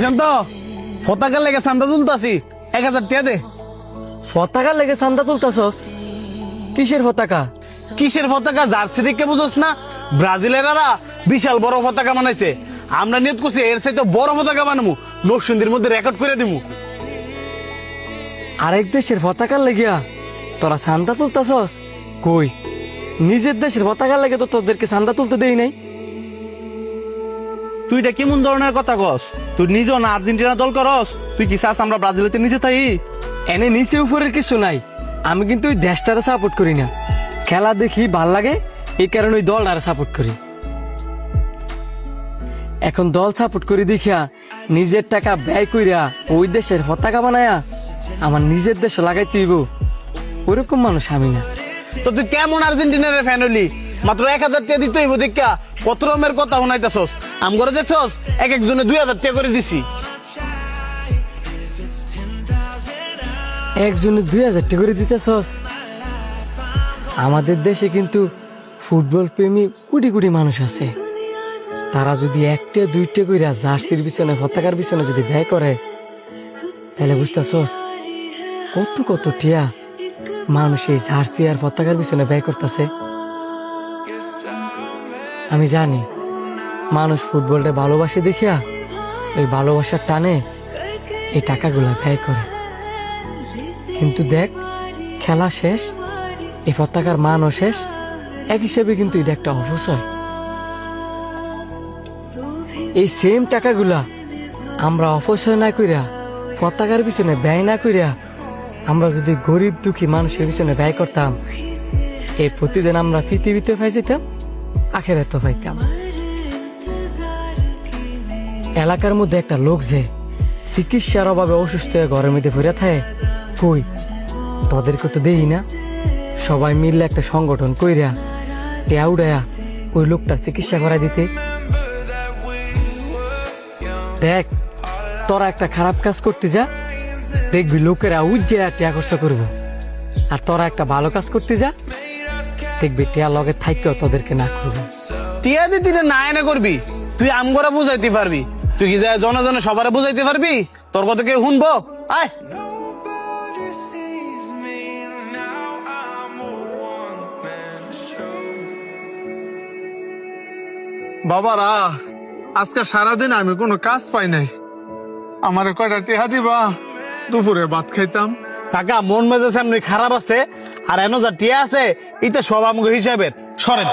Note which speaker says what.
Speaker 1: শান্ত, পতাকার লেগে চান্দা তুলতাছি, 1000 টাকা দে।
Speaker 2: পতাকার লেগে চান্দা তুলতাছস? কিসের পতাকা?
Speaker 1: কিসের পতাকা? জার্সি দেখে বুঝোস না? ব্রাজিলেরা বিশাল বড় পতাকা বানাইছে। আমরা নিয়ত করছি এর চাইতে বড় পতাকা বানাবো, নরসিংদীর মধ্যে রেকর্ড করে দিমু।
Speaker 2: আরেক দেশের পতাকার লেগিয়া তোরা চান্দা তুলতাছস? কই, নিজের দেশের পতাকার লেগে তো তোদেরকে চান্দা তুলতে দেই নাই।
Speaker 3: তুই এটা কেমন ধরনের কথা কস? তুই নিজেও না আর্জেন্টিনা দল করস? তুই কি চাস আমরা ব্রাজিলেতে নিজে তাই?
Speaker 2: এনে নিচে উপরের কিছু নাই, আমি কিন্তু ওই দেশটারে সাপোর্ট করি না। খেলা দেখি ভাল লাগে, এই কারণে ওই দলটারে সাপোর্ট করি। এখন দল সাপোর্ট করি দেখিয়া নিজের টাকা ব্যয় কইরা ওই দেশের পতাকা বানায়া আমার নিজের দেশে লাগাইতে হইব, ওরকম মানুষ আমি না।
Speaker 1: তো তুই কেমন আর্জেন্টিনার ফ্যান হলি? মাত্র 1000 টাকা দিতে হইব দেখা কত রকমের কথা শোনাইতেছস। আম করে দেখছস এক একজনে 2000 টাকা করে দিছি।
Speaker 2: একজনে 2000 টাকা করে দিতেছস? আমাদের দেশে কিন্তু ফুটবল প্রেমী কোটি কোটি মানুষ আছে। তারা যদি 1-2 কইরা জার্সির পিছনে পতাকার পিছনে যদি ব্যয় করে, তাহলে বুঝতেছস কত কত টিয়া মানুষ এই জার্সি আর পতাকার পিছনে ব্যয় করতেছে। আমি জানি মানুষ ফুটবলটা ভালোবাসে দেখিয়া ওই ভালোবাসার টানে এই টাকাগুলা ব্যয় করে, কিন্তু দেখ খেলা শেষ, এই পতাকার মানও শেষ। এক হিসেবে কিন্তু এটা একটা অপচয়। এই সেম টাকাগুলা আমরা অপচয় না কইরা, পতাকার পিছনে ব্যয় না কইরা, আমরা যদি গরিব দুঃখী মানুষের পিছনে ব্যয় করতাম, এই প্রতিদিন আমরা পৃথিবীতে পাইছিতাম, আখেরাতে পাইতাম। এলাকার মধ্যে একটা লোক যে চিকিৎসার অভাবে অসুস্থ হয়ে ঘরের মধ্যে ফিরে থাকে, কই তোদেরকে তো দেই না? সবাই মিললে একটা সংগঠন কইরা টেয়া উড়ায়া ওই লোকটা চিকিৎসা করাই দিতে। দেখ তোরা একটা খারাপ কাজ করতে যা, দেখবি লোকেরা উজ্জা টেয়া খরচ করবো। আর তোরা একটা ভালো কাজ করতে যা, দেখবি টেয়া লগে থাইকেও তোদেরকে না করবো।
Speaker 1: টিয়া দিতি না এনে করবি, তুই আম করে বুঝাইতে পারবি? তুই কি যায় জনে জনে সবারে বুঝাইতে পারবি? তোর কথা কেউ শুনবো? আয়
Speaker 4: বাবারা, আজকে সারাদিন আমি কোনো কাজ পাই নাই। আমারে কয়টা টেহা দিবা, দুপুরে ভাত খাইতাম।
Speaker 1: কাকা মন মেজাজ এমনি খারাপ আছে, আর এনো যা টিয়া আছে এটা সব আমগো হিসাবের। সরেন।